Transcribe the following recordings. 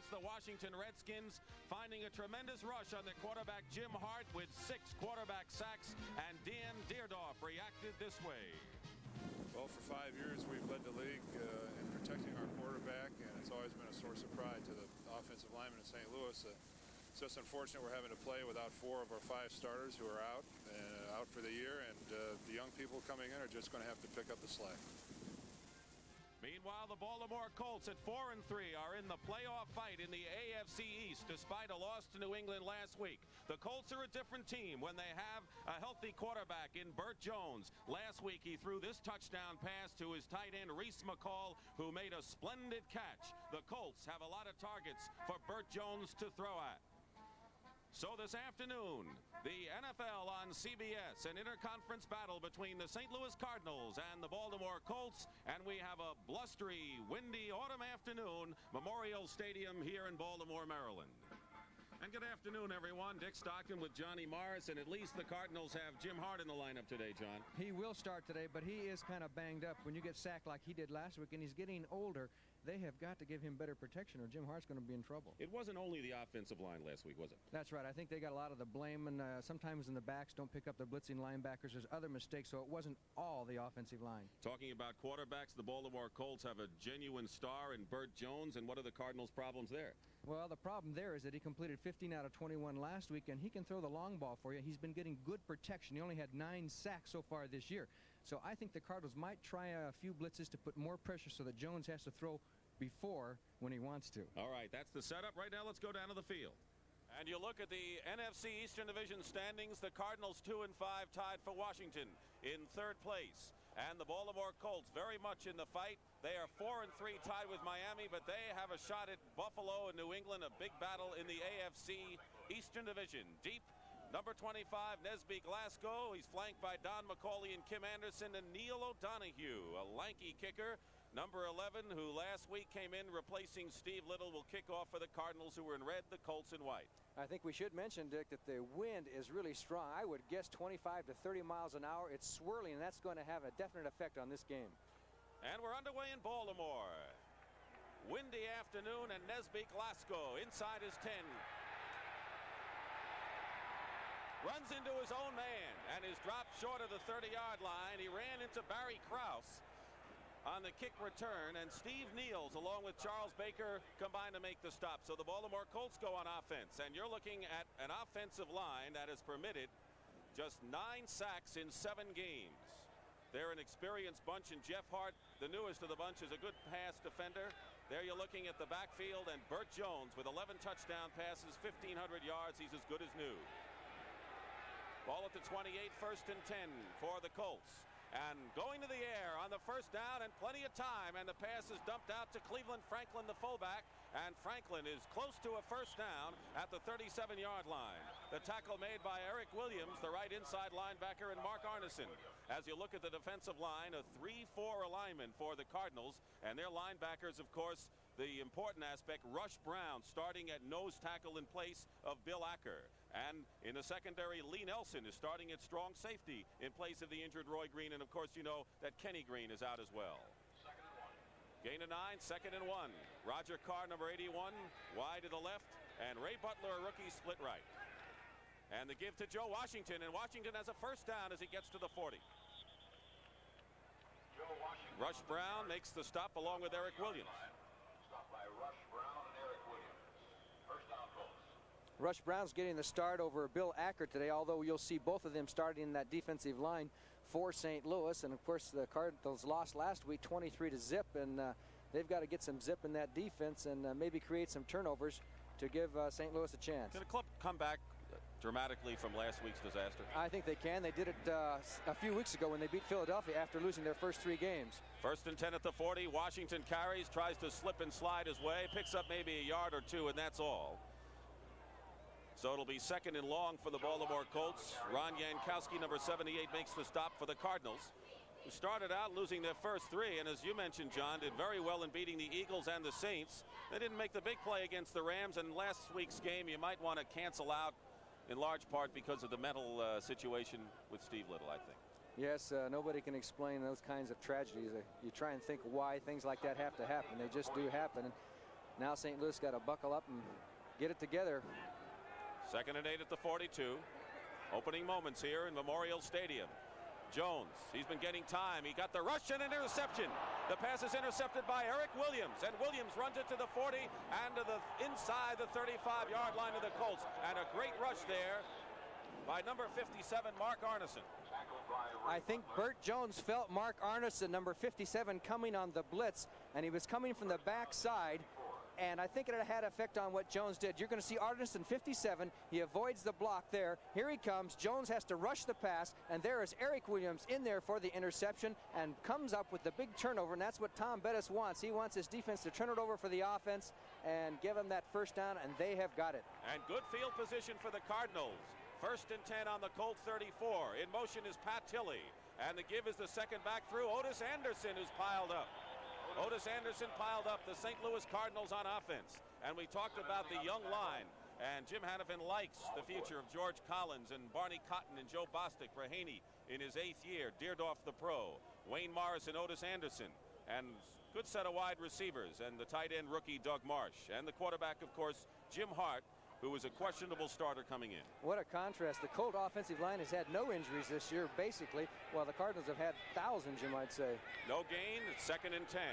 against the Washington Redskins, finding a tremendous rush on their quarterback Jim Hart with 6 quarterback sacks, and Dan Deerdorf reacted this way. Well, for 5 years we've led the league in protecting our quarterback, and it's always been a source of pride to the offensive linemen in St. Louis. It's just unfortunate we're having to play without 4 of our 5 starters who are out for the year, and the young people coming in are just going to have to pick up the slack. Meanwhile, the Baltimore Colts at 4-3 are in the playoff fight in the AFC East despite a loss to New England last week. The Colts are a different team when they have a healthy quarterback in Burt Jones. Last week he threw this touchdown pass to his tight end Reese McCall, who made a splendid catch. The Colts have a lot of targets for Burt Jones to throw at. So this afternoon, the NFL on CBS, an interconference battle between the St. Louis Cardinals and the Baltimore Colts, and we have a blustery, windy autumn afternoon, Memorial Stadium here in Baltimore, Maryland. And good afternoon, everyone. Dick Stockton with Johnny Morris, and at least the Cardinals have Jim Hart in the lineup today, John. He will start today, but he is kind of banged up. When you get sacked like he did last week, and he's getting older, they have got to give him better protection, or Jim Hart's going to be in trouble. It wasn't only the offensive line last week, was it? That's right. I think they got a lot of the blame, and sometimes in the backs don't pick up the blitzing linebackers. There's other mistakes, so it wasn't all the offensive line. Talking about quarterbacks, the Baltimore Colts have a genuine star in Burt Jones, and what are the Cardinals' problems there? Well, the problem there is that he completed 15 out of 21 last week, and he can throw the long ball for you. He's been getting good protection. He only had 9 sacks so far this year. So I think the Cardinals might try a few blitzes to put more pressure so that Jones has to throw before when he wants to. All right, that's the setup. Right now, let's go down to the field. And you look at the NFC Eastern Division standings. The Cardinals 2-5 tied for Washington in 3rd place. And the Baltimore Colts very much in the fight. They are 4-3 tied with Miami, but they have a shot at Buffalo and New England, a big battle in the AFC Eastern Division. Deep, number 25, Nesby Glasgow. He's flanked by Don McCauley and Kim Anderson and Neil O'Donoghue, a lanky kicker. Number 11, who last week came in replacing Steve Little, will kick off for the Cardinals, who are in red, the Colts in white. I think we should mention, Dick, that the wind is really strong. I would guess 25 to 30 miles an hour. It's swirling, and that's going to have a definite effect on this game. And we're underway in Baltimore. Windy afternoon, and Nesby Glasgow inside his 10. Runs into his own man and is dropped short of the 30-yard line. He ran into Barry Krause on the kick return, and Steve Niels along with Charles Baker combined to make the stop. So the Baltimore Colts go on offense, and you're looking at an offensive line that has permitted just 9 sacks in 7 games. They're an experienced bunch, and Jeff Hart, the newest of the bunch, is a good pass defender. There you're looking at the backfield, and Burt Jones with 11 touchdown passes, 1,500 yards. He's as good as new. Ball at the 28, 1st and 10 for the Colts. And going to the air on the 1st down, and plenty of time, and the pass is dumped out to Cleveland Franklin, the fullback, and Franklin is close to a 1st down at the 37-yard line. The tackle made by Eric Williams, the right inside linebacker, and Mark Arneson. As you look at the defensive line, a 3-4 alignment for the Cardinals, and their linebackers, of course, the important aspect, Rush Brown starting at nose tackle in place of Bill Acker. And in the secondary, Lee Nelson is starting at strong safety in place of the injured Roy Green. And of course, you know that Kenny Green is out as well. Gain of 9, 2nd and 1. Roger Carr, number 81, wide to the left, and Ray Butler, a rookie, split right. And the give to Joe Washington, and Washington has a 1st down as he gets to the 40. Rush Brown makes the stop along with Eric Williams. Stop by Rush Brown and Eric Williams. 1st down, Colts. Rush Brown's getting the start over Bill Acker today, although you'll see both of them starting in that defensive line for St. Louis. And of course, the Cardinals lost last week 23-0, and they've got to get some zip in that defense and maybe create some turnovers to give St. Louis a chance. Can the club come back dramatically from last week's disaster? I think they can. They did it a few weeks ago when they beat Philadelphia after losing their first 3 games. 1st and 10 at the 40. Washington carries, tries to slip and slide his way, picks up maybe a yard or 2, and that's all. So it'll be 2nd and long for the Baltimore Colts. Ron Yankowski, number 78, makes the stop for the Cardinals, who started out losing their first 3, and as you mentioned, John, did very well in beating the Eagles and the Saints. They didn't make the big play against the Rams, and last week's game you might want to cancel out in large part because of the mental situation with Steve Little, I think. Yes, nobody can explain those kinds of tragedies. You try and think why things like that have to happen. They just do happen. And Now St. Louis got to buckle up and get it together. 2nd and 8 at the 42. Opening moments here in Memorial Stadium. Jones, he's been getting time. He got the rush and an interception. The pass is intercepted by Eric Williams, and Williams runs it to the 40 and to the inside the 35-yard line of the Colts. And a great rush there by number 57, Mark Arneson. I think Burt Jones felt Mark Arneson, number 57, coming on the blitz, and he was coming from the backside. And I think it had effect on what Jones did. You're going to see Arneson 57. He avoids the block there. Here he comes. Jones has to rush the pass, and there is Eric Williams in there for the interception and comes up with the big turnover, and that's what Tom Bettis wants. He wants his defense to turn it over for the offense and give them that first down, and they have got it. And good field position for the Cardinals. 1st and 10 on the Colts 34. In motion is Pat Tilley, and the give is the second back through Otis Anderson, who's piled up. Otis Anderson piled up the St. Louis Cardinals on offense. And we talked about the young line. And Jim Hannafin likes the future of George Collins and Barney Cotton and Joe Bostic for Haney in his 8th year. Deerdorf the pro. Wayne Morris and Otis Anderson. And good set of wide receivers. And the tight end rookie Doug Marsh. And the quarterback, of course, Jim Hart, who was a questionable starter coming in. What a contrast. The Colt offensive line has had no injuries this year, basically, while the Cardinals have had thousands, you might say. No gain. It's 2nd and 10.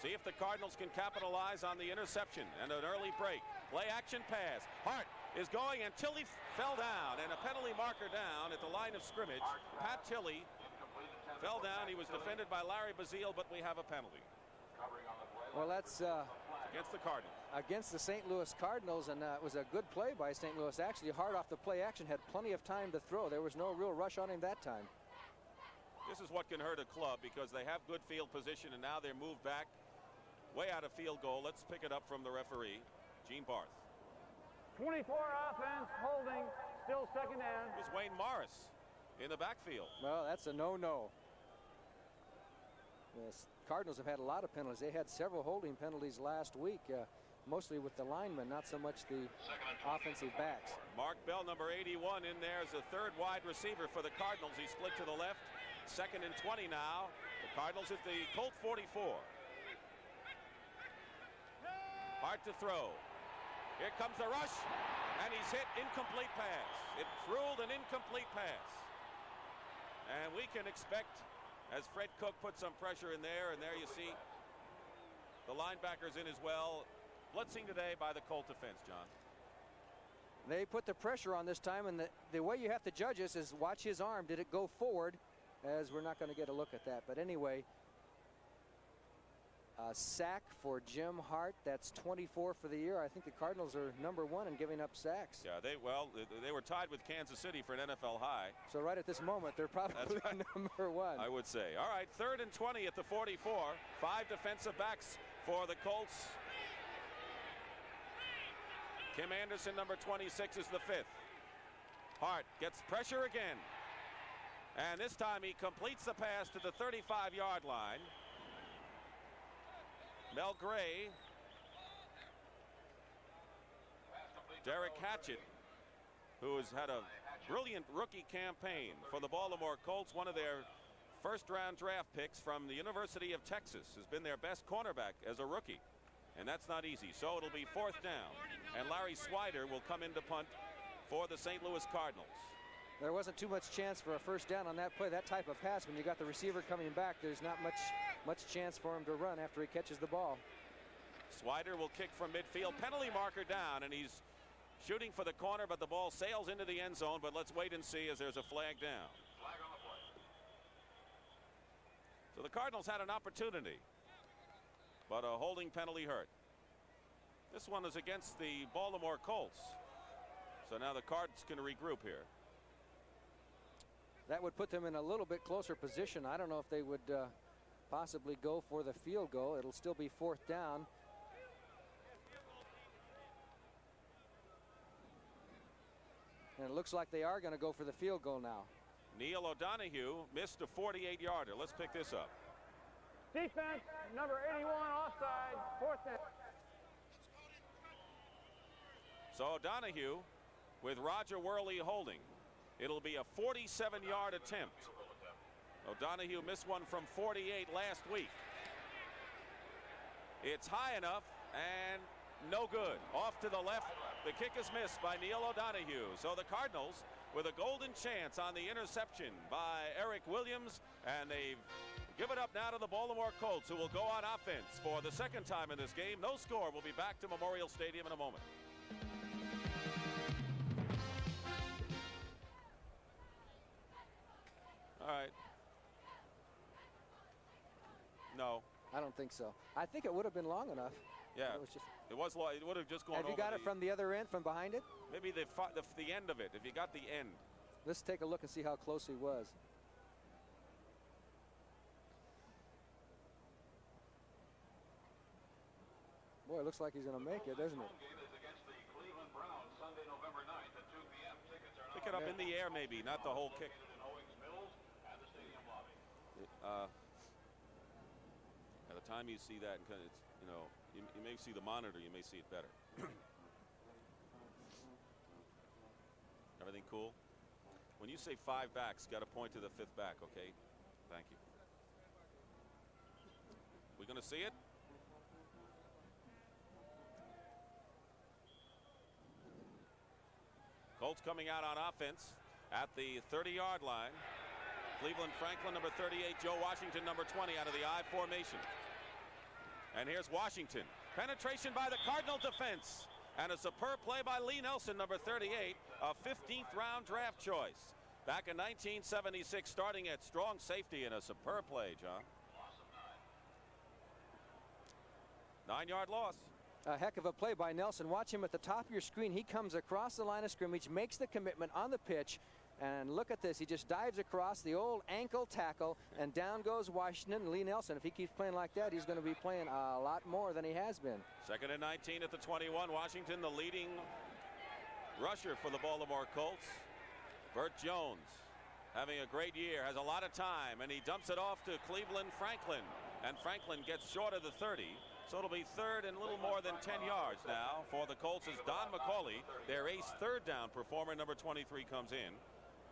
See if the Cardinals can capitalize on the interception and an early break. Play action pass. Hart is going, and Tilley fell down, and a penalty marker down at the line of scrimmage. Pat Tilley fell down. He was defended by Larry Bazile, but we have a penalty. Well, that's against the Cardinals. Against the St. Louis Cardinals, and it was a good play by St. Louis. Actually, Hart off the play action had plenty of time to throw. There was no real rush on him that time. This is what can hurt a club because they have good field position, and now they're moved back way out of field goal. Let's pick it up from the referee, Gene Barth. 24 offense, holding, still 2nd down. It was Wayne Morris in the backfield. Well, that's a no-no. The Cardinals have had a lot of penalties. They had several holding penalties last week, mostly with the linemen, not so much the offensive backs. Mark Bell, number 81, in there as the 3rd wide receiver for the Cardinals. He split to the left. 2nd and 20 now. The Cardinals at the Colt 44. Hard to throw. Here comes the rush, and he's hit. Incomplete pass. It's ruled an incomplete pass. And we can expect, as Fred Cook put some pressure in there, and there you see the linebackers in as well. Blitzing today by the Colt defense, John. They put the pressure on this time, and the way you have to judge this is watch his arm. Did it go forward? As we're not going to get a look at that. But anyway, a sack for Jim Hart. That's 24 for the year. I think the Cardinals are number 1 in giving up sacks. Yeah, they were tied with Kansas City for an NFL high. So right at this moment, they're probably right. number 1. I would say. All right, 3rd and 20 at the 44. 5 defensive backs for the Colts. Kim Anderson, number 26, is the 5th. Hart gets pressure again. And this time he completes the pass to the 35-yard line. Mel Gray. Derek Hatchett, who has had a brilliant rookie campaign for the Baltimore Colts, one of their first-round draft picks from the University of Texas, has been their best cornerback as a rookie. And that's not easy. So it'll be 4th down. And Larry Swider will come in to punt for the St. Louis Cardinals. There wasn't too much chance for a first down on that play. That type of pass, when you got the receiver coming back, there's not much chance for him to run after he catches the ball. Swider will kick from midfield. Penalty marker down, and he's shooting for the corner, but the ball sails into the end zone. But let's wait and see as there's a flag down. So the Cardinals had an opportunity, but a holding penalty hurt. This one is against the Baltimore Colts. So now the Cards can regroup here. That would put them in a little bit closer position. I don't know if they would possibly go for the field goal. It'll still be 4th down. And it looks like they are going to go for the field goal now. Neil O'Donoghue missed a 48-yarder. Let's pick this up. Defense, number 81, offside, 4th down. So O'Donoghue with Roger Worley holding. It'll be a 47-yard attempt. O'Donoghue missed one from 48 last week. It's high enough and no good. Off to the left. The kick is missed by Neil O'Donoghue. So the Cardinals with a golden chance on the interception by Eric Williams, and they've given up now to the Baltimore Colts, who will go on offense for the second time in this game. No score. We'll be back to Memorial Stadium in a moment. All right. No. I don't think so. I think it would have been long enough. Yeah. It was It would have just gone over. Have you got it from the other end, from behind it? Maybe the end of it, if you got the end. Let's take a look and see how close he was. Boy, it looks like he's going to make it, doesn't it? Pick it up in the air, maybe, not the whole kick. By the time you see that, it's, you know, you may see the monitor, you may see it better. Everything cool? When you say 5 backs, got to point to the 5th back, okay? Thank you. We going to see it? Colts coming out on offense at the 30-yard line. Cleveland Franklin, number 38, Joe Washington, number 20, out of the I formation. And here's Washington. Penetration by the Cardinal defense. And a superb play by Lee Nelson, number 38, a 15th round draft choice. Back in 1976, starting at strong safety, in a superb play, John. 9-yard loss. A heck of a play by Nelson. Watch him at the top of your screen. He comes across the line of scrimmage, makes the commitment on the pitch, and look at this. He just dives across the old ankle tackle, and down goes Washington. Lee Nelson, if he keeps playing like that, he's going to be playing a lot more than he has been. 2nd and 19 at the 21. Washington, the leading rusher for the Baltimore Colts. Burt Jones having a great year, has a lot of time, and he dumps it off to Cleveland Franklin, and Franklin gets short of the 30. So it'll be 3rd and a little more than 10 yards now for the Colts as Don McCauley, their ace 3rd down performer, number 23, comes in.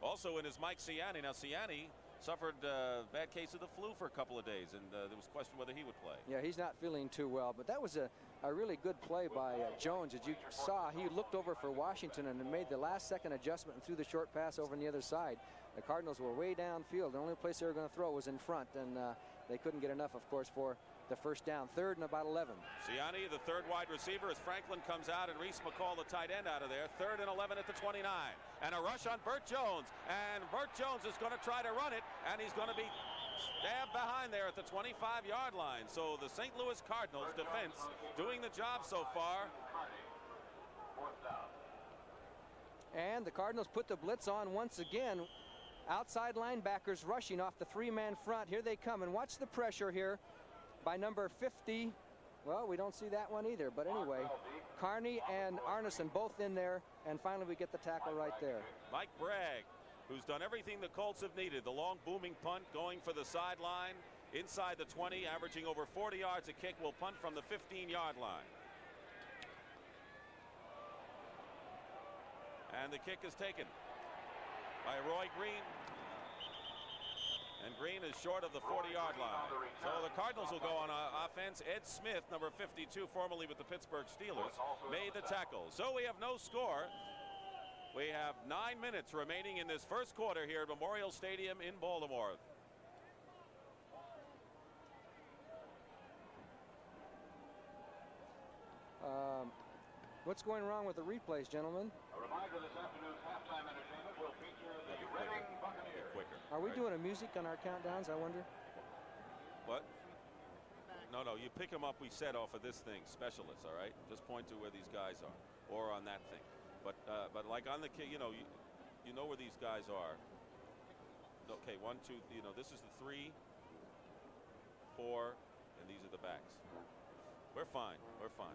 Also in is Mike Ciani. Now Ciani suffered a bad case of the flu for a couple of days, and there was question whether he would play. Yeah, he's not feeling too well, but that was a really good play by Jones. As you saw, he looked over for Washington and made the last-second adjustment and threw the short pass over on the other side. The Cardinals were way downfield. The only place they were going to throw was in front, and they couldn't get enough, of course, for the first down. 3rd and about 11. Ciani, the 3rd wide receiver, as Franklin comes out, and Reese McCall, the tight end, out of there. 3rd and 11 at the 29. And a rush on Burt Jones. And Burt Jones is going to try to run it, and he's going to be stabbed behind there at the 25-yard line. So the St. Louis Cardinals defense doing the job so far. And the Cardinals put the blitz on once again. Outside linebackers rushing off the 3-man front. Here they come, and watch the pressure here by number 50. Well, we don't see that one either, but anyway, Carney and Arneson both in there, and finally we get the tackle right there. Mike Bragg, who's done everything the Colts have needed. The long booming punt going for the sideline inside the 20, averaging over 40 yards a kick, will punt from the 15-yard line. And the kick is taken by Roy Green. And Green is short of the 40-yard line. So the Cardinals will go on offense. Ed Smith, number 52, formerly with the Pittsburgh Steelers, made the tackle. So we have no score. We have 9 minutes remaining in this first quarter here at Memorial Stadium in Baltimore. What's going wrong with the replays, gentlemen? A reminder, this afternoon's halftime entertainment will feature the Reading Buccaneers. Are we doing a music on our countdowns, I wonder? What? No, you pick them up, we said, off of this thing, specialists, all right? Just point to where these guys are, or on that thing. But like on the, you know where these guys are. Okay, 1, 2, this is the 3, 4, and these are the backs. We're fine. We're fine.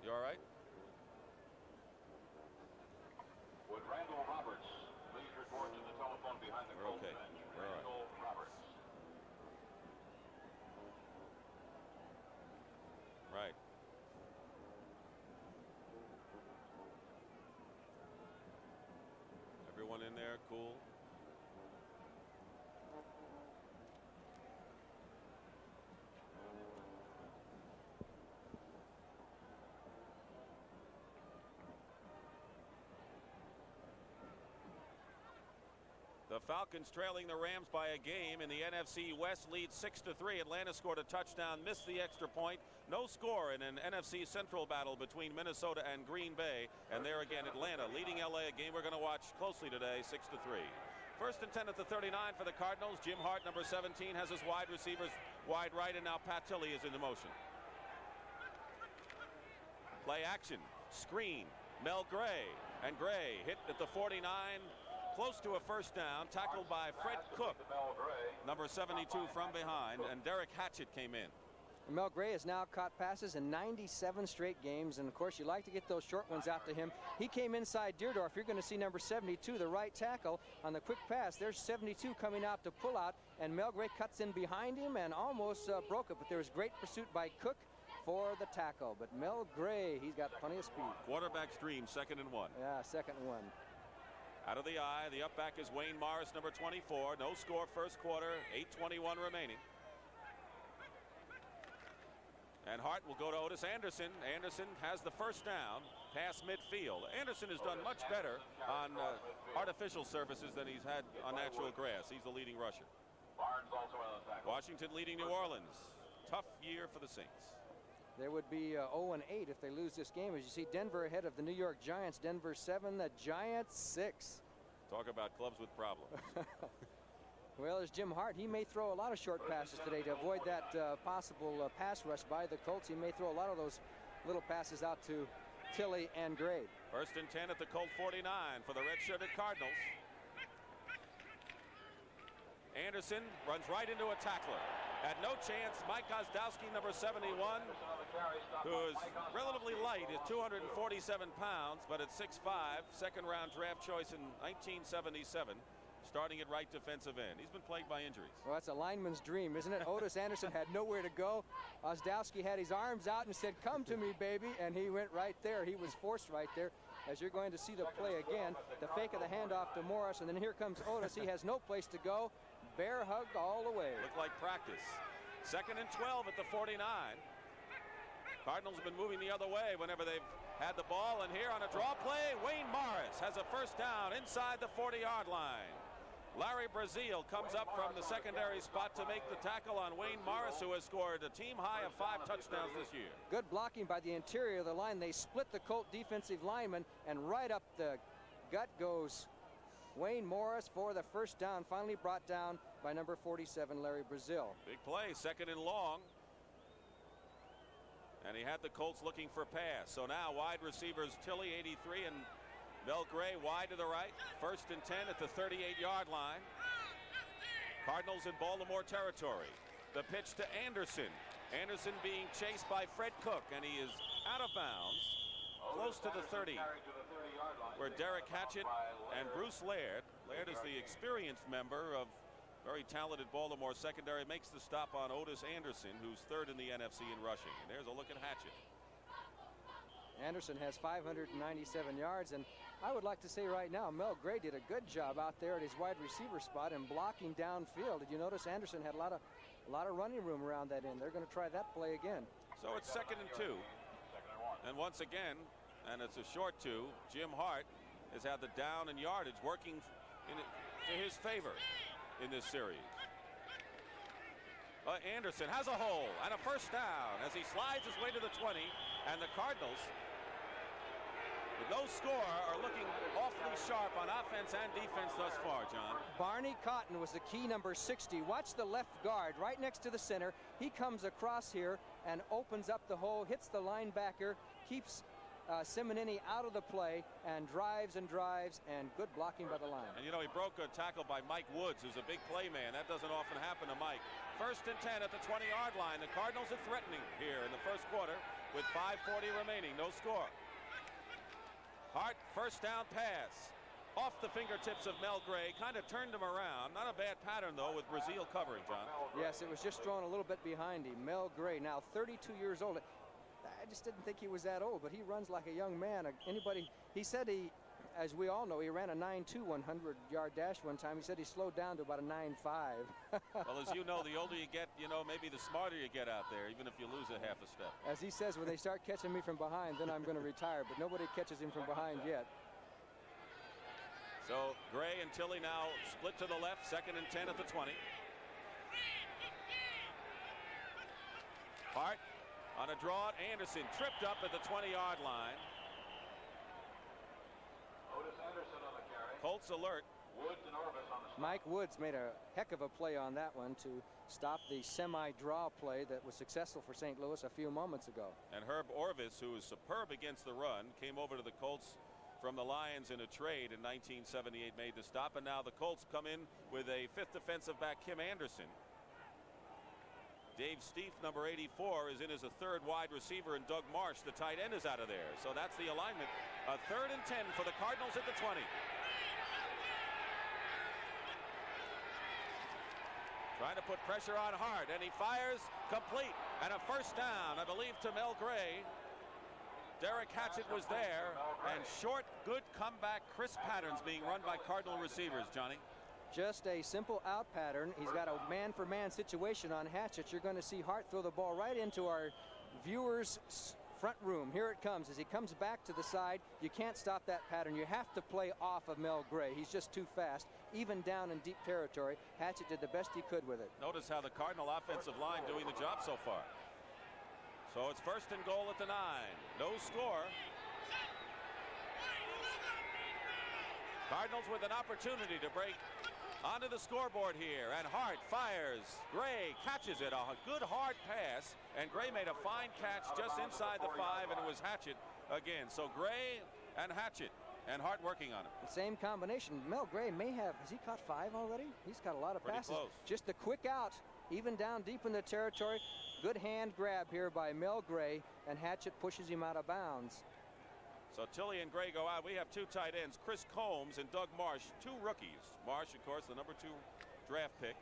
You all right? Would Randall Roberts please report to the telephone behind the Colts okay. bench? We're all right. Randall Roberts. Right. Everyone in there, cool. The Falcons trailing the Rams by a game in the NFC West, lead 6-3. Atlanta scored a touchdown, missed the extra point. No score in an NFC Central battle between Minnesota and Green Bay. And there again, Atlanta leading LA, a game we're going to watch closely today, 6-3. First and 10 at the 39 for the Cardinals. Jim Hart, number 17, has his wide receivers wide right, and now Pat Tilley is into motion. Play action, screen, Mel Gray, and Gray hit at the 49, close to a first down, tackled by Fred Cook, number 72 from behind, and Derek Hatchett came in. Mel Gray has now caught passes in 97 straight games, and of course you like to get those short ones out to him. He came inside Deerdorf. You're going to see number 72, the right tackle, on the quick pass. There's 72 coming out to pull out, and Mel Gray cuts in behind him and almost broke it, but there was great pursuit by Cook for the tackle. But Mel Gray, he's got plenty of speed. Quarterback's dream, 2nd and 1. Yeah, 2nd and 1. Out of the eye, the up back is Wayne Morris, number 24. No score first quarter, 8:21 remaining. And Hart will go to Otis Anderson. Anderson has the first down past midfield. Anderson has done much better on artificial surfaces than he's had on natural grass. He's the leading rusher. Washington leading New Orleans. Tough year for the Saints. They would be 0-8 if they lose this game. As you see, Denver ahead of the New York Giants. Denver 7, the Giants 6. Talk about clubs with problems. Well, as Jim Hart, he may throw a lot of short passes today to avoid that possible pass rush by the Colts. He may throw a lot of those little passes out to Tilley and Gray. First and 10 at the Colt 49 for the red-shirted Cardinals. Anderson runs right into a tackler. At no chance, Mike Gosdowski, number 71, who is relatively light, is 247 pounds, but at 6'5", second-round draft choice in 1977. Starting at right defensive end. He's been plagued by injuries. Well, that's a lineman's dream, isn't it? Otis Anderson had nowhere to go. Gosdowski had his arms out and said, "Come to me, baby," and he went right there. He was forced right there, as you're going to see the play again. The fake of the handoff to Morris, and then here comes Otis. He has no place to go. Bear hug all the way. Looked like practice. 2nd and 12 at the 49. Cardinals have been moving the other way whenever they've had the ball, and here on a draw play, Wayne Morris has a first down inside the 40-yard line. Larry Brazil comes up from the secondary spot to make the tackle on Wayne Morris, who has scored a team high of 5 touchdowns this year. Good blocking by the interior of the line. They split the Colt defensive lineman, and right up the gut goes Wayne Morris for the first down, finally brought down by number 47, Larry Brazil. Big play, 2nd and long. And he had the Colts looking for pass. So now wide receivers Tilley, 83, and Mel Gray wide to the right. 1st and 10 at the 38-yard line. Cardinals in Baltimore territory. The pitch to Anderson. Anderson being chased by Fred Cook, and he is out of bounds, close to the 30, where Derek Hatchett and Bruce Laird. Laird is the experienced member of very talented Baltimore secondary, makes the stop on Otis Anderson, who's 3rd in the NFC in rushing. And there's a look at Hatchett. Anderson has 597 yards, and I would like to say right now, Mel Gray did a good job out there at his wide receiver spot and blocking downfield. Did you notice Anderson had a lot of running room around that end? They're going to try that play again. So it's 2nd and 2, and once again, and it's a short 2, Jim Hart has had the down and yardage working to his favor in this series. Anderson has a hole and a first down as he slides his way to the 20, and the Cardinals, with no score, are looking awfully sharp on offense and defense thus far, John. Barney Cotton was the key, number 60. Watch the left guard right next to the center. He comes across here and opens up the hole, hits the linebacker, keeps Simonini out of the play, and drives, and good blocking by the line. And you know, he broke a tackle by Mike Woods, who's a big play man. That doesn't often happen to Mike. 1st and 10 at the 20-yard line. The Cardinals are threatening here in the first quarter with 5:40 remaining. No score. Hart, first down pass. Off the fingertips of Mel Gray. Kind of turned him around. Not a bad pattern, though, with Brazil covering, John. Yes, it was just thrown a little bit behind him. Mel Gray, now 32 years old. I just didn't think he was that old, but he runs like a young man. He said he, as we all know, he ran a 9.2 100-yard dash one time. He said he slowed down to about a 9.5. Well, as you know, the older you get, maybe the smarter you get out there, even if you lose a half a step. As he says, when they start catching me from behind, then I'm going to retire, but nobody catches him from behind yet. So Gray and Tilley now split to the left, 2nd and 10 at the 20. Hart on a draw. Anderson tripped up at the 20-yard line. Otis Anderson on the carry. Colts alert. Woods and Orvis on the spot. Mike Woods made a heck of a play on that one to stop the semi-draw play that was successful for St. Louis a few moments ago. And Herb Orvis, who is superb against the run, came over to the Colts from the Lions in a trade in 1978, made the stop, and now the Colts come in with a 5th defensive back, Kim Anderson. Dave Stieff, number 84, is in as a 3rd wide receiver, and Doug Marsh, the tight end, is out of there. So that's the alignment. A 3rd and 10 for the Cardinals at the 20. Trying to put pressure on Hart, and he fires complete, and a 1st down, I believe, to Mel Gray. Derek Hatchett was there, and short, good comeback, crisp patterns being run by Cardinal receivers, Johnny. Just a simple out pattern. He's got a man-for-man situation on Hatchett. You're going to see Hart throw the ball right into our viewers' front room. Here it comes. As he comes back to the side, you can't stop that pattern. You have to play off of Mel Gray. He's just too fast. Even down in deep territory, Hatchett did the best he could with it. Notice how the Cardinal offensive line doing the job so far. So it's 1st and goal at the 9. No score. Cardinals with an opportunity to break onto the scoreboard here, and Hart fires. Gray catches it. A good hard pass, and Gray made a fine catch just inside the 5, and it was Hatchett again. So Gray and Hatchett, and Hart working on it. The same combination. Mel Gray may have, has he caught 5 already? He's caught a lot of Pretty passes. close. Just a quick out, even down deep in the territory. Good hand grab here by Mel Gray, and Hatchett pushes him out of bounds. So Tilley and Gray go out. We have 2 tight ends, Chris Combs and Doug Marsh, 2 rookies. Marsh, of course, the number 2 draft pick.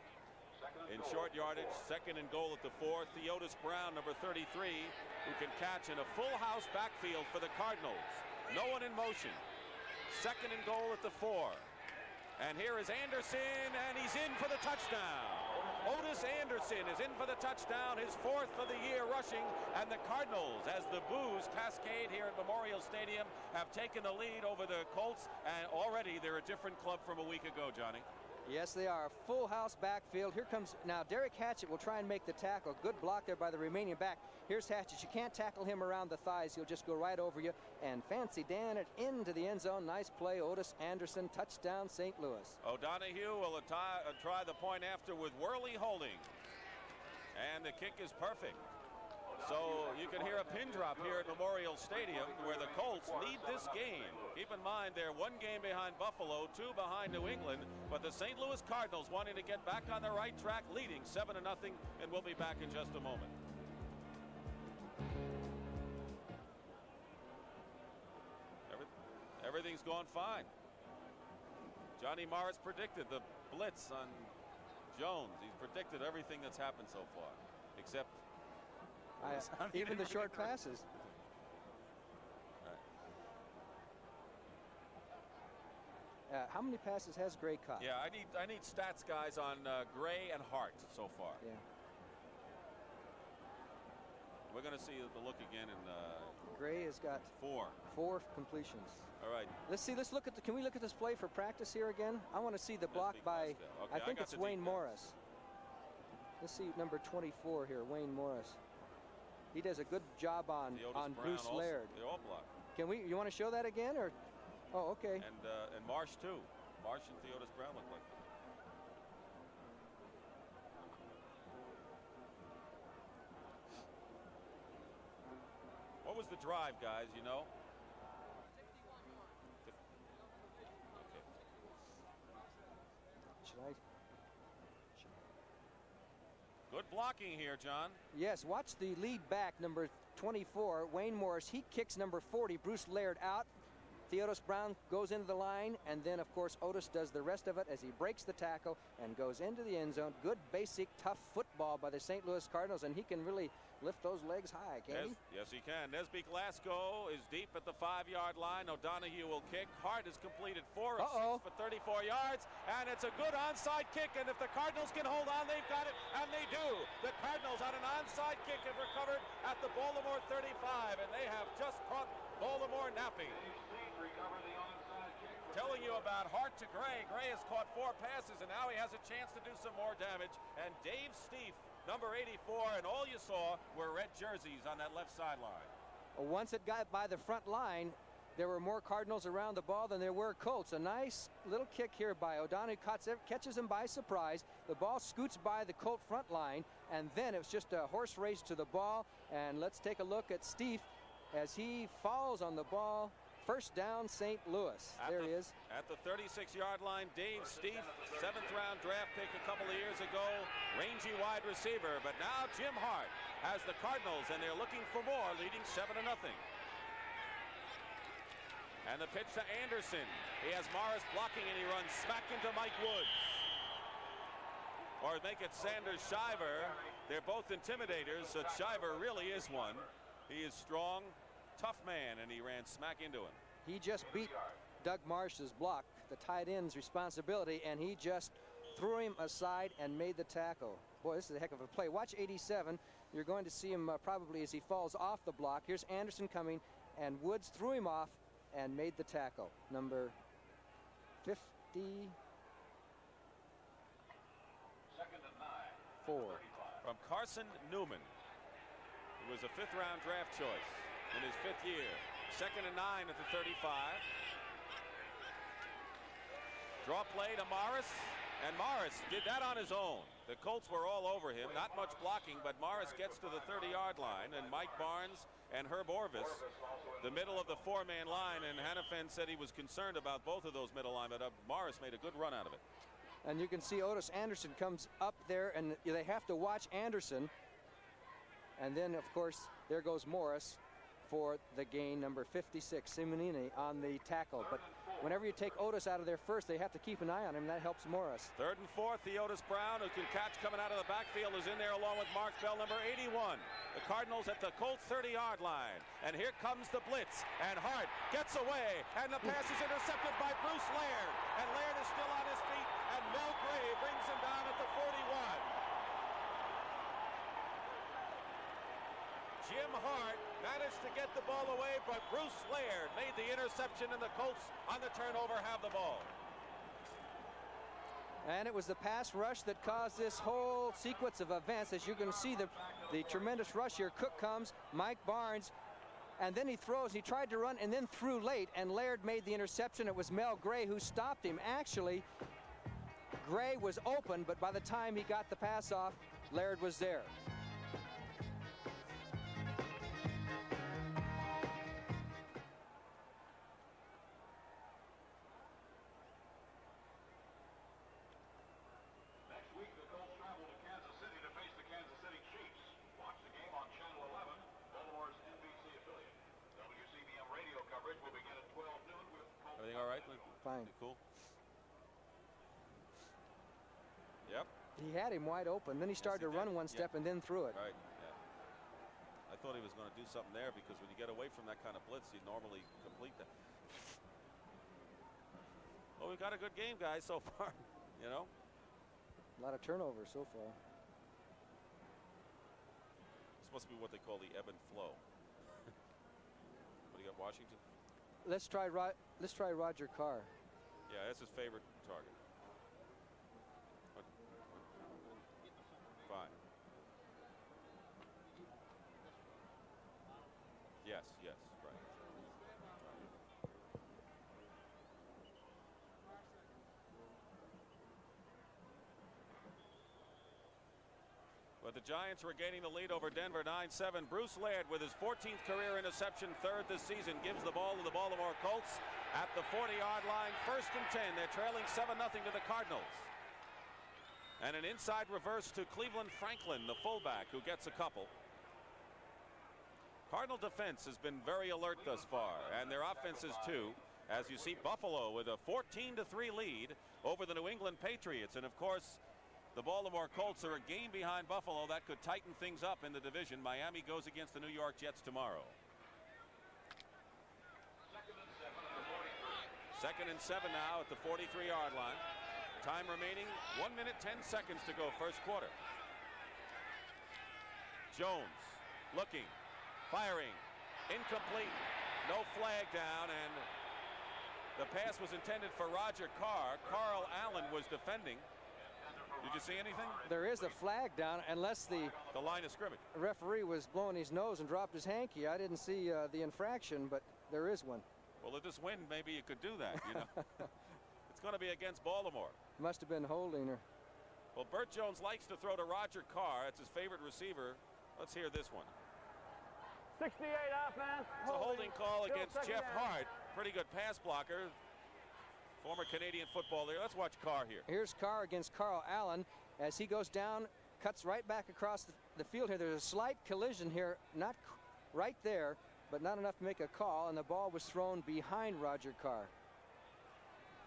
In short yardage, 2nd and goal at the 4. Theodis Brown, number 33, who can catch in a full house backfield for the Cardinals. No one in motion. 2nd and goal at the 4. And here is Anderson, and he's in for the touchdown. Otis Anderson is in for the touchdown, his 4th of the year rushing, and the Cardinals, as the boos cascade here at Memorial Stadium, have taken the lead over the Colts, and already they're a different club from a week ago, Johnny. Yes, they are. Full house backfield. Here comes now Derek Hatchett will try and make the tackle. Good block there by the remaining back. Here's Hatchett. You can't tackle him around the thighs. He'll just go right over you. And Fancy Dan it into the end zone. Nice play. Otis Anderson, touchdown, St. Louis. O'Donohue will try the point after with Worley holding. And the kick is perfect. So you can hear a pin drop here at Memorial Stadium, where the Colts lead this game. Keep in mind they're 1 game behind Buffalo, 2 behind New England, but the St. Louis Cardinals wanting to get back on the right track, leading 7-0, and we'll be back in just a moment. Everything's going fine. Johnny Morris predicted the blitz on Jones. He's predicted everything that's happened so far, except even the short passes. How many passes has Gray caught? Yeah, I need stats guys on Gray and Hart so far. Yeah. We're going to see the look again, and Gray has got 4 completions. All right. Let's look at can we look at this play for practice here again? I want to see the block by okay, I think it's Wayne Morris. Let's see number 24 here, Wayne Morris. He does a good job on Bruce Laird. They all block. You want to show that again, or? Oh, okay. And Marsh too. Marsh and Theodis Brown look like that. What was the drive, guys? You know. Okay. Should I? Good blocking here, John. Yes, watch the lead back, number 24, Wayne Morris. He kicks number 40, Bruce Laird, out. Theodis Brown goes into the line, and then, of course, Otis does the rest of it as he breaks the tackle and goes into the end zone. Good, basic, tough football by the St. Louis Cardinals, and he can really lift those legs high, can't he? Yes, he can. Nesby Glasgow is deep at the 5-yard line. O'Donohue will kick. Hart has completed 4 of 6 for 34 yards, and it's a good onside kick, and if the Cardinals can hold on, they've got it, and they do. The Cardinals on an onside kick have recovered at the Baltimore 35, and they have just caught Baltimore napping. telling you about Hart to Gray. Gray has caught 4 passes, and now he has a chance to do some more damage. And Dave Steef, number 84, and all you saw were red jerseys on that left sideline. Once it got by the front line, there were more Cardinals around the ball than there were Colts. A nice little kick here by O'Donoghue, catches him by surprise. The ball scoots by the Colt front line, and then it was just a horse race to the ball. And let's take a look at Steef as he falls on the ball. First down, St. Louis. There he is. At the 36-yard line, Dave Steef, 7th-round draft pick a couple of years ago, rangy wide receiver. But now Jim Hart has the Cardinals, and they're looking for more, leading 7-0. And the pitch to Anderson. He has Morris blocking, and he runs smack into Mike Woods. Or make it Sanders Shiver. They're both intimidators, so Shiver really is one. He is strong, tough man, and he ran smack into him. He just beat Doug Marsh's block, the tight end's responsibility, and he just threw him aside and made the tackle. Boy, this is a heck of a play. Watch 87. You're going to see him probably as he falls off the block. Here's Anderson coming, and Woods threw him off and made the tackle. Number 50. 2nd and 9. 4. From Carson Newman, who was a 5th-round draft choice in his 5th year. 2nd and 9 at the 35. Draw play to Morris, and Morris did that on his own. The Colts were all over him, not much blocking, but Morris gets to the 30-yard line, and Mike Barnes and Herb Orvis, the middle of the 4-man line, and Hannafin said he was concerned about both of those middle linemen, but Morris made a good run out of it. And you can see Otis Anderson comes up there, and they have to watch Anderson. And then, of course, there goes Morris for the gain, number 56, Simonini on the tackle. But whenever you take Otis out of there first, they have to keep an eye on him. That helps Morris. 3rd and 4, Theodis Brown, who can catch coming out of the backfield, is in there along with Mark Bell, number 81. The Cardinals at the Colts 30-yard line. And here comes the blitz, and Hart gets away, and the pass is intercepted by Bruce Laird. And Laird is still on his feet, and Mel Gray brings him down at the 41. Jim Hart managed to get the ball away, but Bruce Laird made the interception, and the Colts on the turnover have the ball. And it was the pass rush that caused this whole sequence of events. As you can see, the tremendous rush here. Cook comes, Mike Barnes, and then he throws. He tried to run and then threw late, and Laird made the interception. It was Mel Gray who stopped him. Actually, Gray was open, but by the time he got the pass off, Laird was there. Everything all right? Fine. Cool. Yep. He had him wide open. Then he started to run one step and then threw it. Right. Yeah. I thought he was going to do something there, because when you get away from that kind of blitz, you normally complete that. Well, we've got a good game, guys, so far. You know. A lot of turnovers so far. This must be what they call the ebb and flow. What do you got, Washington? Let's try Roger Carr. Yeah, that's his favorite target. Fine. Yes, right. But the Giants were gaining the lead over Denver 9-7. Bruce Laird, with his 14th career interception, 3rd this season, gives the ball to the Baltimore Colts at the 40-yard line. 1st and 10. They're trailing 7-0 to the Cardinals. And an inside reverse to Cleveland Franklin, the fullback, who gets a couple. Cardinal defense has been very alert thus far, and their offense is too. As you see, Buffalo with a 14-3 lead over the New England Patriots. And of course, the Baltimore Colts are a game behind Buffalo. That could tighten things up in the division. Miami goes against the New York Jets tomorrow. 2nd and 7 now at the 43-yard line. Time remaining, 1 minute, 10 seconds to go, first quarter. Jones looking, firing, incomplete, no flag down, and The pass was intended for Roger Carr. Carl Allen was defending. Did you see anything? There is a flag down, unless the line of scrimmage. Referee was blowing his nose and dropped his hanky. I didn't see the infraction, but there is one. Well, at this wind, maybe you could do that, you know. It's going to be against Baltimore. Must have been holding her. Well, Burt Jones likes to throw to Roger Carr. It's his favorite receiver. Let's hear this one. 68 offense. It's a holding call against Jeff down. Hart. Pretty good pass blocker. Former Canadian football there. Let's watch Carr here. Here's Carr against Carl Allen as he goes down, cuts right back across the field here. There's a slight collision here, not right there, but not enough to make a call, and the ball was thrown behind Roger Carr.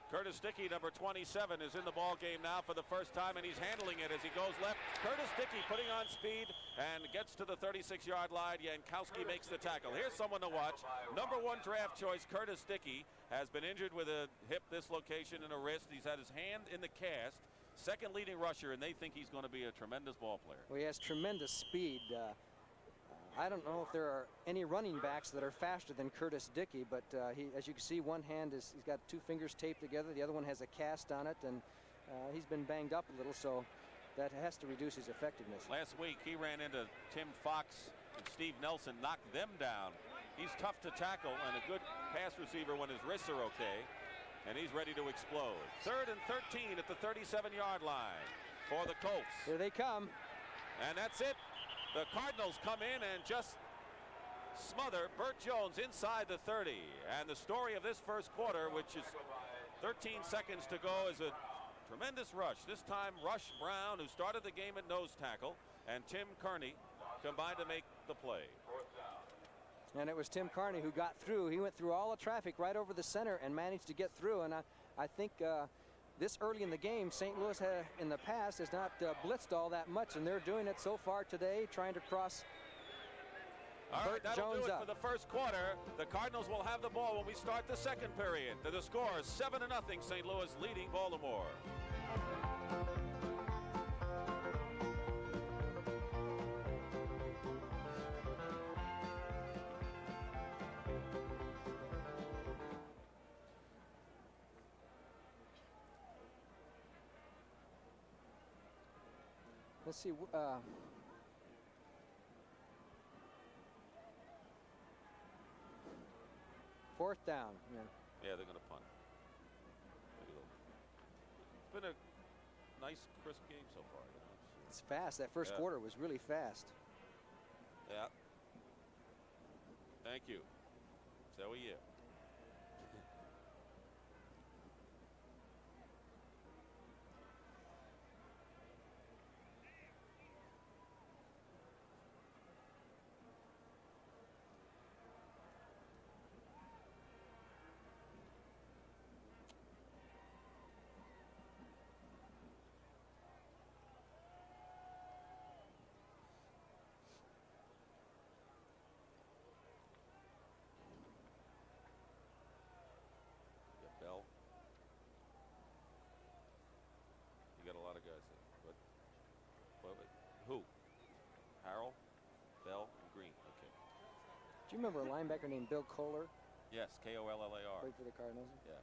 Curtis Dickey, number 27, is in the ball game now for the first time, and he's handling it as he goes left. Curtis Dickey putting on speed and gets to the 36-yard line. Yankowski makes the tackle. Here's someone to watch. Number 1 draft choice, Curtis Dickey, has been injured with a hip dislocation and a wrist. He's had his hand in the cast. Second leading rusher, and they think he's going to be a tremendous ball player. Well, he has tremendous speed. I don't know if there are any running backs that are faster than Curtis Dickey, but as you can see, one hand he's got 2 fingers taped together. The other one has a cast on it, and he's been banged up a little, so that has to reduce his effectiveness. Last week, he ran into Tim Fox and Steve Nelson, knocked them down. He's tough to tackle and a good pass receiver when his wrists are okay, and he's ready to explode. 3rd and 13 at the 37-yard line for the Colts. Here they come. And that's it. The Cardinals come in and just smother Burt Jones inside the 30. And the story of this first quarter, which is 13 seconds to go, is a tremendous rush. This time, Rush Brown, who started the game at nose tackle, and Tim Kearney combined to make the play. And it was Tim Kearney who got through. He went through all the traffic right over the center and managed to get through. And I think this early in the game, St. Louis in the past has not blitzed all that much, and they're doing it so far today, trying to cross All right, that'll Jones do it up. for the first quarter. The Cardinals will have the ball when we start the second period. The score is 7-0, St. Louis leading Baltimore. Let's see. Fourth down. Yeah. Yeah, they're going to punt. It's been a nice, crisp game so far. You know? It's fast. That first quarter was really fast. Yeah. Thank you. So are you. Bell. You got a lot of guys there. But who? Harrell, Bell, and Green. Okay. Do you remember a linebacker named Bill Kohler? Yes, Kollar. Played for the Cardinals. Yeah.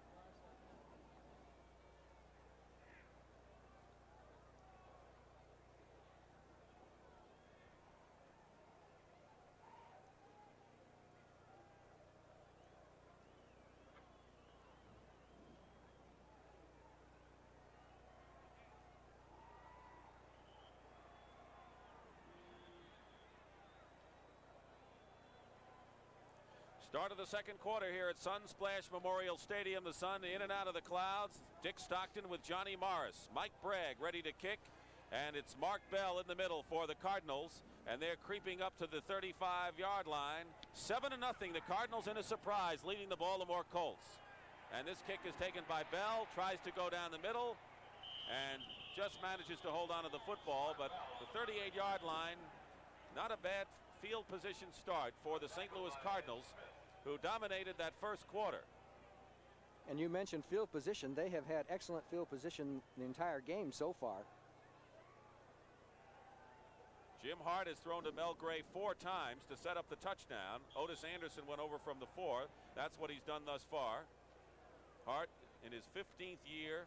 Start of the second quarter here at Sunsplash Memorial Stadium. The sun in and out of the clouds. Dick Stockton with Johnny Morris. Mike Bragg ready to kick. And it's Mark Bell in the middle for the Cardinals. And they're creeping up to the 35-yard line. 7-0. The Cardinals in a surprise, leading the Baltimore Colts. And this kick is taken by Bell. Tries to go down the middle. And just manages to hold on to the football. But the 38-yard line, not a bad field position start for the St. Louis Cardinals, who dominated that first quarter. And you mentioned field position. They have had excellent field position the entire game so far. Jim Hart has thrown to Mel Gray 4 times to set up the touchdown. Otis Anderson went over from the 4. That's what he's done thus far. Hart in his 15th year,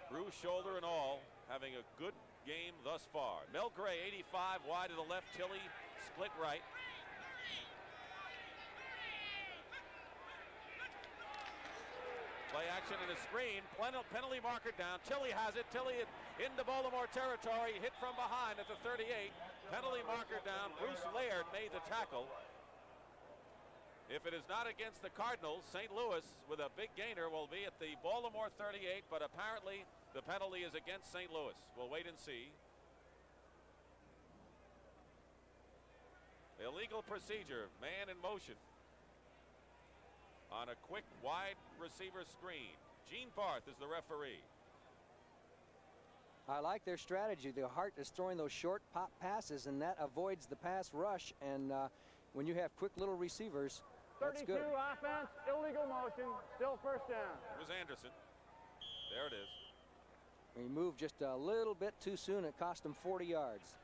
bruised shoulder and all, having a good game thus far. Mel Gray, 85, wide to the left. Tilley split right. Play action and a screen. Penalty marker down. Tilley has it. Tilley into Baltimore territory. Hit from behind at the 38. Penalty marker down. Bruce Laird made the tackle. If it is not against the Cardinals, St. Louis with a big gainer will be at the Baltimore 38, but apparently the penalty is against St. Louis. We'll wait and see. Illegal procedure, man in motion on a quick wide receiver screen. Gene Barth is the referee. I like their strategy. The Hart is throwing those short pop passes, and that avoids the pass rush. And when you have quick little receivers, that's 32 good. offense, illegal motion, still first down. It was Anderson. There it is. He moved just a little bit too soon. It cost him 40 yards.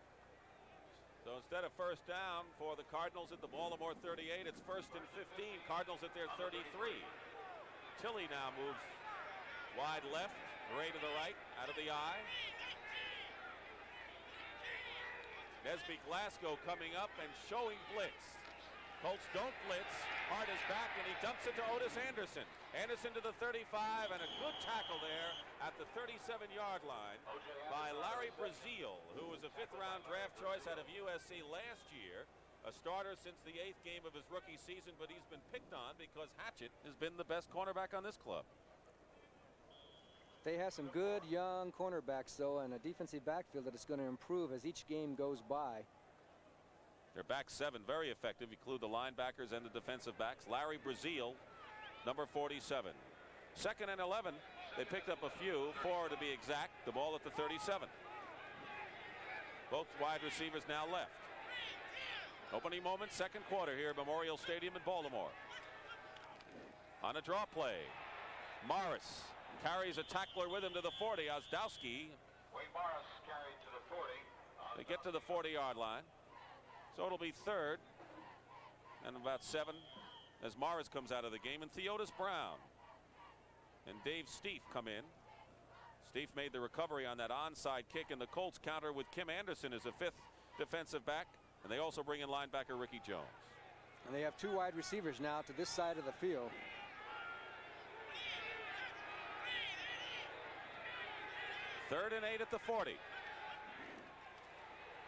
So instead of first down for the Cardinals at the Baltimore 38, it's 1st and 15. Cardinals at their 33. Tilley now moves wide left, Gray to the right, out of the eye. Nesby Glasgow coming up and showing blitz. Colts don't blitz. Hart is back and he dumps it to Otis Anderson. Anderson to the 35 and a good tackle there at the 37-yard line by Larry Brazil, who was a 5th-round draft choice out of USC last year. A starter since the 8th game of his rookie season, but he's been picked on because Hatchett has been the best cornerback on this club. They have some good young cornerbacks, though, and a defensive backfield that is going to improve as each game goes by. Their back 7 very effective. Include the linebackers and the defensive backs. Larry Brazil, number 47. 2nd and 11. They picked up a few, 4 to be exact. The ball at the 37. Both wide receivers now left. Opening moment, 2nd quarter here at Memorial Stadium in Baltimore. On a draw play, Morris carries a tackler with him to the 40. Ozdowski. Wade Morris carried to the 40. They get to the 40-yard line. So it'll be 3rd and about 7 as Morris comes out of the game, and Theodis Brown and Dave Stieff come in. Stieff made the recovery on that onside kick, and the Colts counter with Kim Anderson as a 5th defensive back, and they also bring in linebacker Ricky Jones. And they have 2 wide receivers now to this side of the field. Third and 8 at the 40.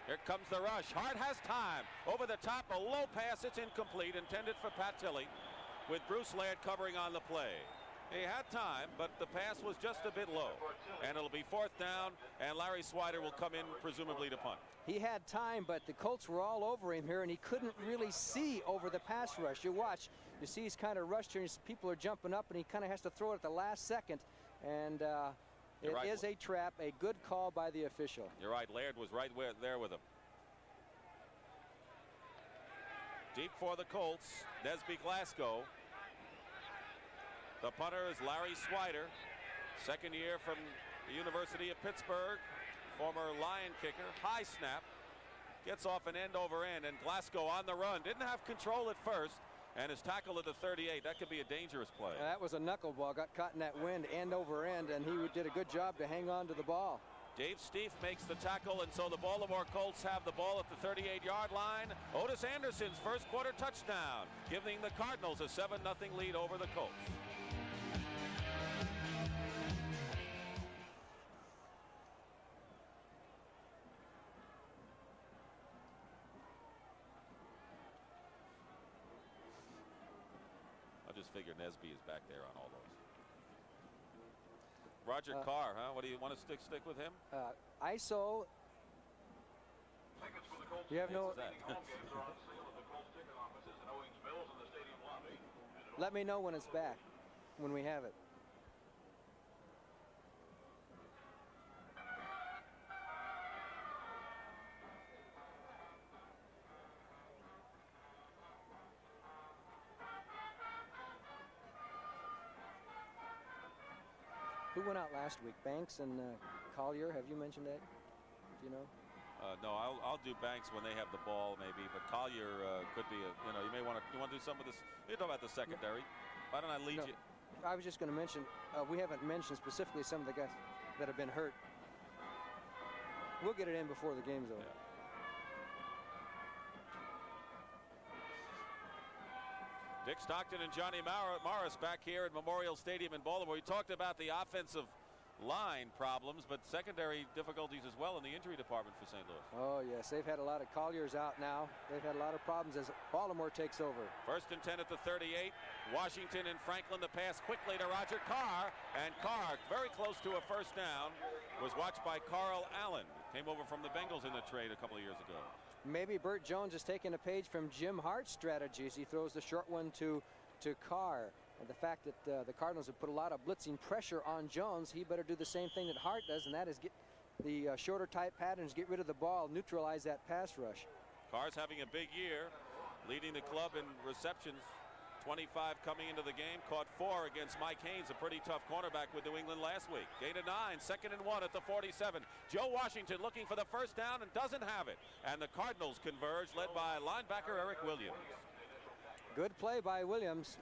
Here comes the rush. Hart has time. Over the top, a low pass. It's incomplete. Intended for Pat Tilley with Bruce Laird covering on the play. He had time, but the pass was just a bit low. And it'll be 4th down, and Larry Swider will come in presumably to punt. He had time, but the Colts were all over him here, and he couldn't really see over the pass rush. You watch. You see he's kind of rushed here, and people are jumping up, and he kind of has to throw it at the last second. And it is a trap, a good call by the official. You're right. Laird was right there with him. Deep for the Colts, Nesby Glasgow. The punter is Larry Swider, 2nd year from the University of Pittsburgh, former Lion kicker. High snap, gets off an end over end, and Glasgow on the run. Didn't have control at first. And his tackle at the 38, that could be a dangerous play. That was a knuckleball, got caught in that wind end over end, and he did a good job to hang on to the ball. Dave Stieff makes the tackle, and so the Baltimore Colts have the ball at the 38-yard line. Otis Anderson's 1st quarter touchdown, giving the Cardinals a 7-0 lead over the Colts. Figure Nesby is back there on all those. Roger Carr, huh? What do you want to stick with him? ISO. Tickets for the Colts. You have no. Home games are on sale at the Colts ticket offices in Owings Mills in the stadium lobby. Let me know when it's back, when we have it. Who went out last week? Banks and Collier. Have you mentioned that? Do you know? No, I'll do Banks when they have the ball, maybe. But Collier could be a. You may want to. You want to do some of this? You're talking about the secondary. Why don't I lead you? I was just going to mention, we haven't mentioned specifically some of the guys that have been hurt. We'll get it in before the game's over. Yeah. Dick Stockton and Johnny Morris back here at Memorial Stadium in Baltimore. We talked about the offensive line problems, but secondary difficulties as well in the injury department for St. Louis. Oh, yes. They've had a lot of Colliers out now. They've had a lot of problems as Baltimore takes over. 1st and 10 at the 38. Washington and Franklin. The pass quickly to Roger Carr. And Carr, very close to a first down, was watched by Carl Allen. Came over from the Bengals in the trade a couple of years ago. Maybe Burt Jones is taking a page from Jim Hart's strategies. He throws the short one to Carr. And the fact that the Cardinals have put a lot of blitzing pressure on Jones, he better do the same thing that Hart does, and that is get the shorter type patterns, get rid of the ball, neutralize that pass rush. Carr's having a big year, leading the club in receptions. 25 coming into the game, caught 4 against Mike Haynes, a pretty tough cornerback with New England last week. Gain of 9, 2nd and 1 at the 47. Joe Washington looking for the first down and doesn't have it. And the Cardinals converge, led by linebacker Eric Williams. Good play by Williams.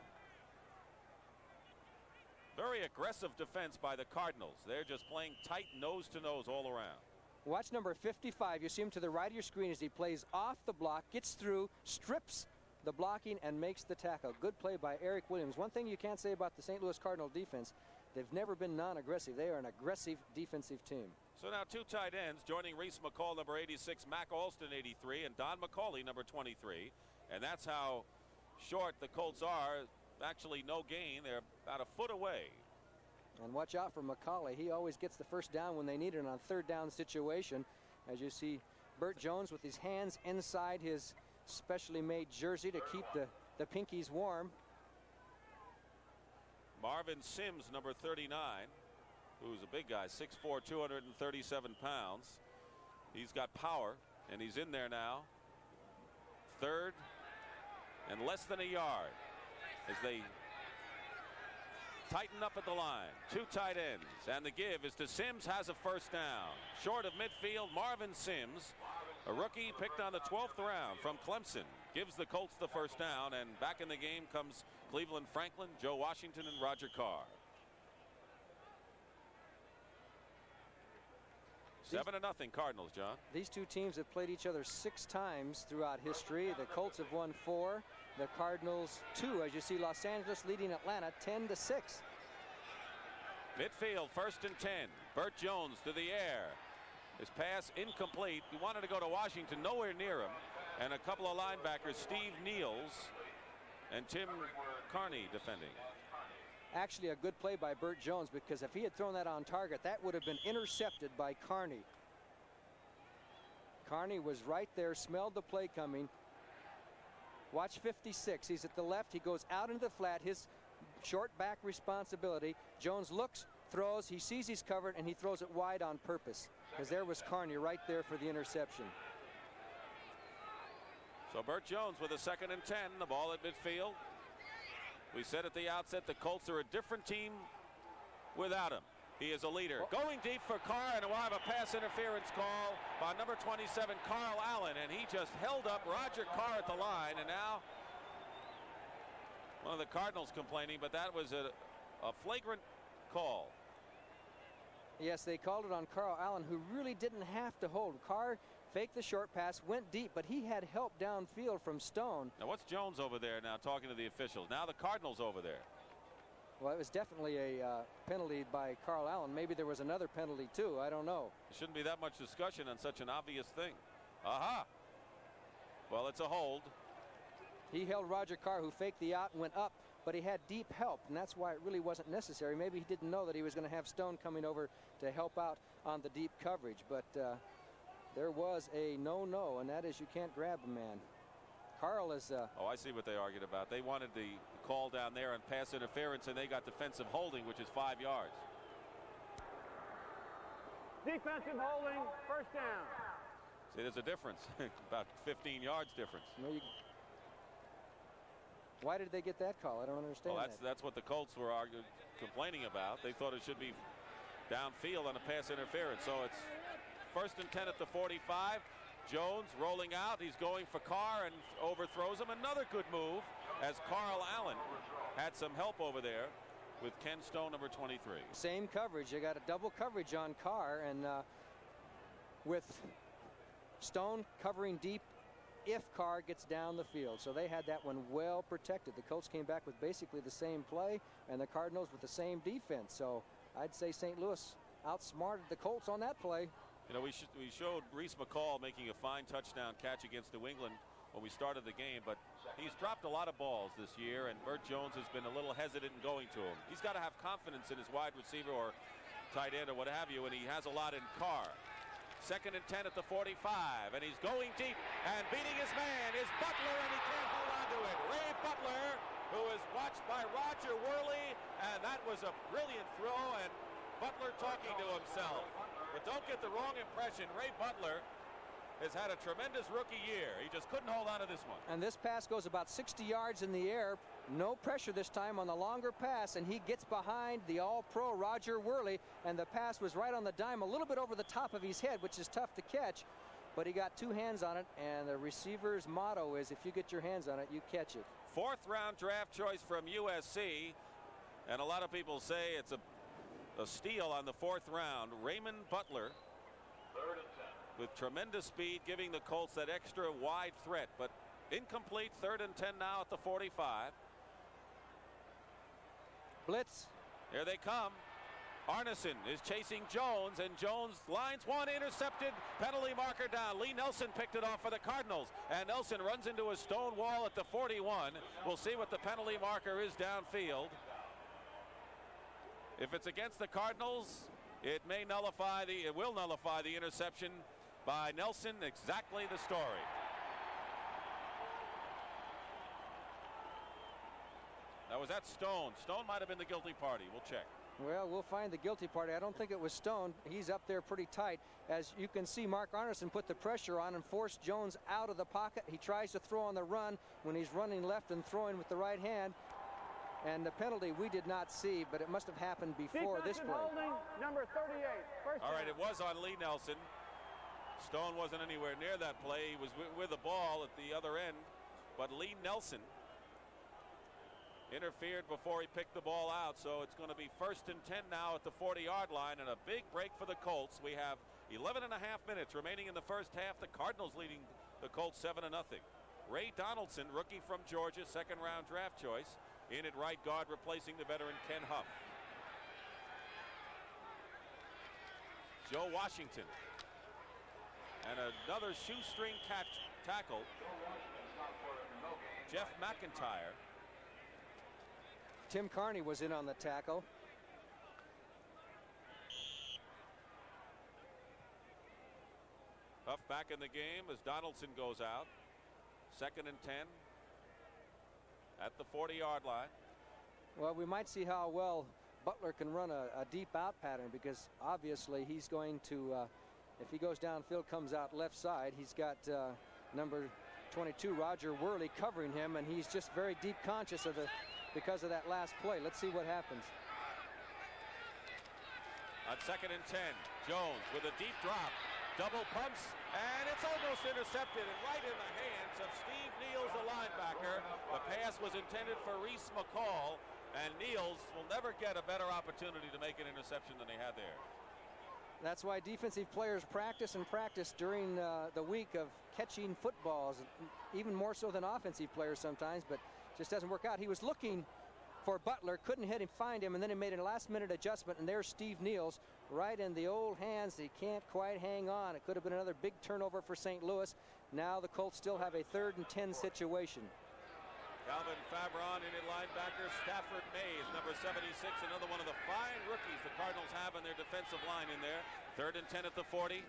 Very aggressive defense by the Cardinals. They're just playing tight nose to nose all around. Watch number 55. You see him to the right of your screen as he plays off the block, gets through, strips the blocking, and makes the tackle. Good play by Eric Williams. One thing you can't say about the St. Louis Cardinal defense, they've never been non-aggressive. They are an aggressive defensive team. So now 2 tight ends joining Reese McCall, number 86, Mac Alston, 83, and Don McCauley, number 23. And that's how short the Colts are. Actually no gain. They're about a foot away. And watch out for McCauley. He always gets the first down when they need it on a 3rd down situation. As you see Burt Jones with his hands inside his specially made jersey to keep the pinkies warm. Marvin Sims, number 39, who's a big guy, 6'4", 237 pounds. He's got power, and he's in there now. 3rd and less than a yard as they tighten up at the line. 2 tight ends, and the give is to Sims, has a first down. Short of midfield, Marvin Sims, a rookie picked on the 12th round from Clemson, gives the Colts the first down, and back in the game comes Cleveland Franklin, Joe Washington, and Roger Carr. 7-0 Cardinals, John. These two teams have played each other 6 times throughout history. The Colts have won 4. The Cardinals 2, as you see Los Angeles leading Atlanta 10-6. Midfield, 1st and 10. Burt Jones to the air. His pass incomplete. He wanted to go to Washington, nowhere near him. And a couple of linebackers, Steve Niels and Tim Carney, defending. Actually a good play by Burt Jones, because if he had thrown that on target, that would have been intercepted by Carney. Carney was right there, smelled the play coming. Watch 56. He's at the left. He goes out into the flat. His short back responsibility. Jones looks, throws. He sees he's covered, and he throws it wide on purpose, because there was Carney right there for the interception. So Burt Jones with a 2nd and 10. The ball at midfield. We said at the outset the Colts are a different team without him. He is a leader. Going deep for Carr, and we'll have a pass interference call by number 27, Carl Allen, and he just held up Roger Carr at the line, and now one of the Cardinals complaining, but that was a flagrant call. Yes, they called it on Carl Allen, who really didn't have to hold. Carr faked the short pass, went deep, but he had help downfield from Stone. Now what's Jones over there now talking to the officials? Now the Cardinals over there. Well, it was definitely a penalty by Carl Allen. Maybe there was another penalty too. I don't know. There shouldn't be that much discussion on such an obvious thing. Aha! Well, it's a hold. He held Roger Carr, who faked the out and went up, but he had deep help, and that's why it really wasn't necessary. Maybe he didn't know that he was going to have Stone coming over to help out on the deep coverage, but there was a no-no, and that is you can't grab a man. Carl is... Oh, I see what they argued about. They wanted the call down there and pass interference, and they got defensive holding, which is 5 yards. Defensive holding, first down. See, there's a difference. About 15 yards difference. Why did they get that call? I don't understand. Well, that's what the Colts were complaining about. They thought it should be downfield on a pass interference. So it's 1st and 10 at the 45. Jones rolling out. He's going for Carr and overthrows him. Another good move as Carl Allen had some help over there. with Ken Stone, number 23. Same coverage. They got a double coverage on Carr, and with Stone covering deep if Carr gets down the field. So they had that one well protected. The Colts came back with basically the same play, and the Cardinals with the same defense. So I'd say St. Louis outsmarted the Colts on that play. You know, we showed Reese McCall making a fine touchdown catch against New England when we started the game, but he's dropped a lot of balls this year, and Burt Jones has been a little hesitant in going to him. He's got to have confidence in his wide receiver or tight end or what have you, and he has a lot in Carr. 2nd and 10 at the 45, and he's going deep, and beating his man is Butler, and he can't hold on to it. Ray Butler, who is watched by Roger Worley, and that was a brilliant throw, and Butler talking to himself. But don't get the wrong impression. Ray Butler has had a tremendous rookie year. He just couldn't hold on to this one. And this pass goes about 60 yards in the air. No pressure this time on the longer pass, and he gets behind the all-pro Roger Worley, and the pass was right on the dime, a little bit over the top of his head, which is tough to catch, but he got 2 hands on it, and the receiver's motto is if you get your hands on it, you catch it. 4th round draft choice from USC, and a lot of people say it's a steal on the 4th round. Raymond Butler, 3rd and 10. with tremendous speed, giving the Colts that extra wide threat, but incomplete. 3rd and 10 now at the 45. Blitz. Here they come. Arneson is chasing Jones, and Jones lines one, intercepted, penalty marker down. Lee Nelson picked it off for the Cardinals, and Nelson runs into a stone wall at the 41. We'll see what the penalty marker is downfield. If it's against the Cardinals, it will nullify the interception by Nelson. Exactly the story. Now, was that Stone? Stone might have been the guilty party. We'll check. Well, we'll find the guilty party. I don't think it was Stone. He's up there pretty tight. As you can see, Mark Arneson put the pressure on and forced Jones out of the pocket. He tries to throw on the run when he's running left and throwing with the right hand. And the penalty we did not see, but it must have happened before this play. Holding, number 38. First All right, it was on Lee Nelson. Stone wasn't anywhere near that play. He was with the ball at the other end, but Lee Nelson interfered before he picked the ball out, so it's going to be 1st and 10 now at the 40-yard line, and a big break for the Colts. We have 11 and a half minutes remaining in the first half. The Cardinals leading the Colts 7-0. Ray Donaldson, rookie from Georgia, 2nd round draft choice, in at right guard, replacing the veteran Ken Huff. Joe Washington, and another shoestring tackle, Jeff McIntyre. Tim Carney was in on the tackle. Huff back in the game as Donaldson goes out. 2nd and 10 at the 40-yard line. Well, we might see how well Butler can run a deep out pattern, because obviously he's going to, if he goes downfield, comes out left side. He's got number 22, Roger Worley, covering him, and he's just very deep conscious of because of that last play. Let's see what happens. On 2nd and 10, Jones with a deep drop, double pumps, and it's almost intercepted, and right in the hands of Steve Niels, the linebacker. The pass was intended for Reese McCall, and Niels will never get a better opportunity to make an interception than he had there. That's why defensive players practice and practice during the week of catching footballs, even more so than offensive players sometimes, but just doesn't work out. He was looking for Butler, couldn't hit him, find him, and then he made a last-minute adjustment, and there's Steve Niels right in the old hands. He can't quite hang on. It could have been another big turnover for St. Louis. Now the Colts still have a 3rd and 10 situation. Calvin Fabron in at linebacker. Stafford Mays, number 76, another one of the fine rookies the Cardinals have in their defensive line in there. 3rd and 10 at the 40.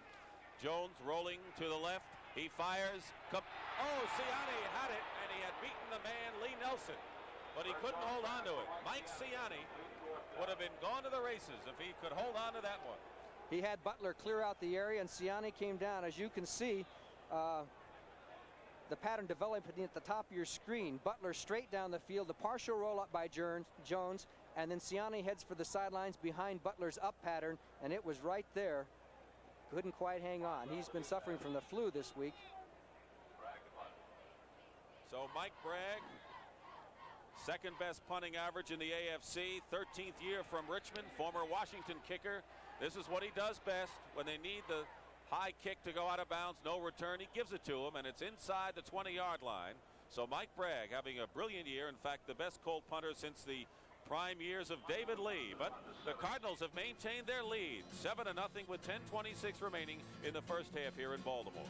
Jones rolling to the left. He fires. Ciani had it, and he had beaten the man, Lee Nelson, but he couldn't hold on to it. Mike Ciani would have been gone to the races if he could hold on to that one. He had Butler clear out the area, and Ciani came down. As you can see, the pattern developing at the top of your screen. Butler straight down the field, the partial roll up by Jones, and then Ciani heads for the sidelines behind Butler's up pattern, and it was right there. Couldn't quite hang on. He's been suffering from the flu this week. So Mike Bragg Second best punting average in the AFC. 13th year from Richmond. Former Washington kicker. This is what he does best. When they need the high kick to go out of bounds, no return, he gives it to him, and it's inside the 20-yard line. So Mike Bragg having a brilliant year. In fact, the best Colt punter since the prime years of David Lee. But the Cardinals have maintained their lead 7-0 with 10:26 remaining in the first half here in Baltimore.